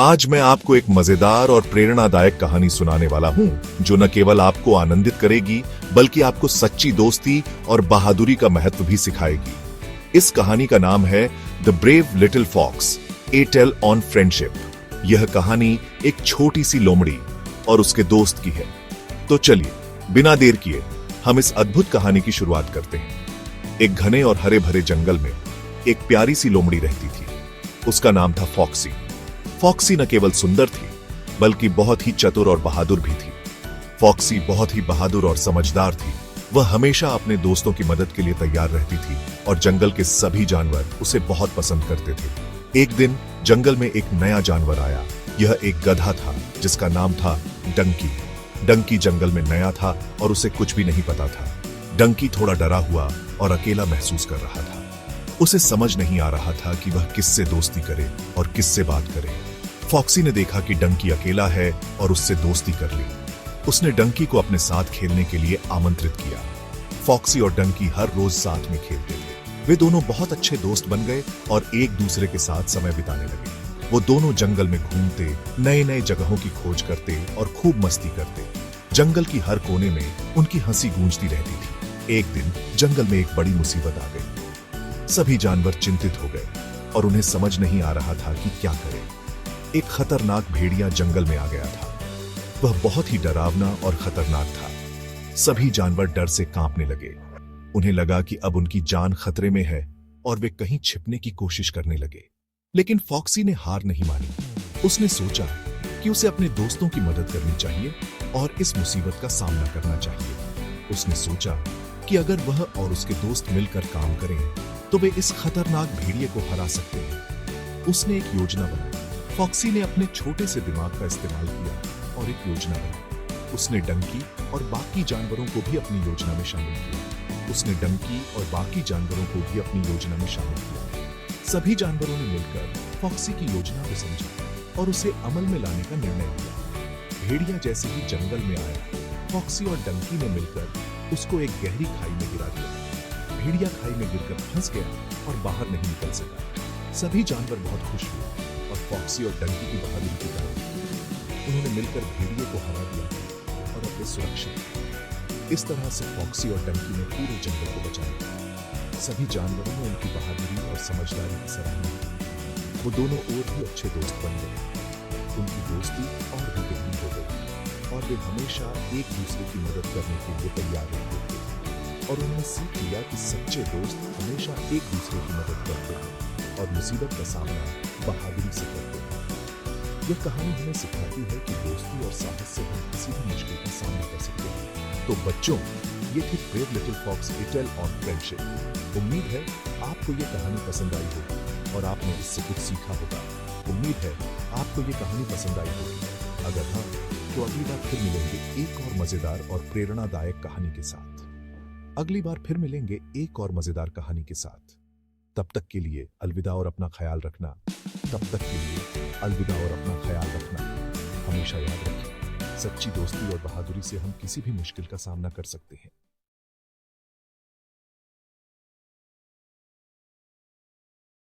आज मैं आपको एक मजेदार और प्रेरणादायक कहानी सुनाने वाला हूं, जो न केवल आपको आनंदित करेगी बल्कि आपको सच्ची दोस्ती और बहादुरी का महत्व भी सिखाएगी। इस कहानी का नाम है the brave little fox, a tale on friendship. यह कहानी एक छोटी सी लोमड़ी और उसके दोस्त की है। तो चलिए बिना देर किए हम इस अद्भुत कहानी की शुरुआत करते हैं। एक घने और हरे भरे जंगल में एक प्यारी सी लोमड़ी रहती थी। उसका नाम था फॉक्सी। फॉक्सी न केवल सुंदर थी बल्कि बहुत ही चतुर और बहादुर भी थी। फॉक्सी बहुत ही बहादुर और समझदार थी। वह हमेशा अपने दोस्तों की मदद के लिए तैयार रहती थी और जंगल के सभी जानवर उसे बहुत पसंद करते थे। एक दिन जंगल में एक नया जानवर आया। यह एक गधा था जिसका नाम था डंकी। डंकी जंगल में नया था और उसे कुछ भी नहीं पता था। डंकी थोड़ा डरा हुआ और अकेला महसूस कर रहा था। उसे समझ नहीं आ रहा था कि वह किससे दोस्ती करे और किससे बात करे। फॉक्सी ने देखा कि डंकी अकेला है और उससे दोस्ती कर ली। उसने डंकी को अपने साथ खेलने के लिए आमंत्रित किया। फॉक्सी और डंकी हर रोज साथ में खेलते थे। वे दोनों बहुत अच्छे दोस्त बन गए और एक दूसरे के साथ समय बिताने लगे। वो दोनों जंगल में घूमते, नए नए जगहों की खोज करते और खूब मस्ती करते। जंगल की हर कोने में उनकी हंसी गूंजती रहती थी। एक दिन जंगल में एक बड़ी मुसीबत आ गई। सभी जानवर चिंतित हो गए और उन्हें समझ नहीं आ रहा था कि क्या करें। एक खतरनाक भेड़िया जंगल में आ गया था। वह बहुत ही डरावना और खतरनाक था। सभी जानवर डर से कांपने लगे। उन्हें लगा कि अब उनकी जान खतरे में है और वे कहीं छिपने की कोशिश करने लगे। लेकिन फॉक्सी ने हार नहीं मानी। उसने सोचा कि उसे अपने दोस्तों की मदद करनी चाहिए और इस मुसीबत का सामना करना चाहिए। उसने सोचा कि अगर वह और उसके दोस्त मिलकर काम करें तो वे इस खतरनाक भेड़िए को हरा सकते हैं। उसने एक योजना बनाई। फॉक्सी ने अपने छोटे से दिमाग का इस्तेमाल किया और एक योजना बनाई। उसने डंकी और बाकी जानवरों को भी अपनी योजना में शामिल किया। उसने डंकी और बाकी जानवरों को भी अपनी योजना में शामिल किया। सभी जानवरों ने मिलकर फॉक्सी की योजना को समझा और उसे अमल में लाने का निर्णय लिया। भेड़िया जैसे ही जंगल में आया, फॉक्सी और डंकी ने मिलकर उसको एक गहरी खाई में गिरा दिया। भेड़िया खाई में गिरकर फंस गया और बाहर नहीं निकल सका। सभी जानवर बहुत खुश हुए और फॉक्सी और डंकी की बहादुरी की तारीफ की। उन्होंने मिलकर भेड़िए को हरा दिया और अपने सुरक्षित। इस तरह से फॉक्सी और डंकी ने पूरे जंगल को बचाया। सभी जानवरों ने उनकी बहादुरी और समझदारी की सराहना की। वो दोनों और भी अच्छे दोस्त बन गए। उनकी दोस्ती और भी गहरी हो गई और वे हमेशा एक दूसरे की मदद करने के लिए तैयार रहते थे। और उन्होंने सीख लिया कि सच्चे दोस्त हमेशा एक दूसरे की मदद करते हैं और मुसीबत का सामना बहादुरी से करते हैं। यह कहानी हमें सिखाती है कि दोस्ती और साहस से हम किसी भी मुश्किल का सामना कर सकते हैं। तो बच्चों, ये थी brave little fox, a tale on friendship. उम्मीद है आपको ये कहानी पसंद आई होगी और आपने इससे कुछ सीखा होगा। उम्मीद है आपको ये कहानी पसंद आई होगी। अगर हाँ, तो अगली बार फिर मिलेंगे एक और मजेदार और प्रेरणादायक कहानी के साथ। अगली बार फिर मिलेंगे एक और मजेदार कहानी के साथ। तब तक के लिए अलविदा और अपना ख्याल रखना। तब तक के लिए अलविदा और अपना ख्याल रखना। हमेशा याद रखें, सच्ची दोस्ती और बहादुरी से हम किसी भी मुश्किल का सामना कर सकते हैं।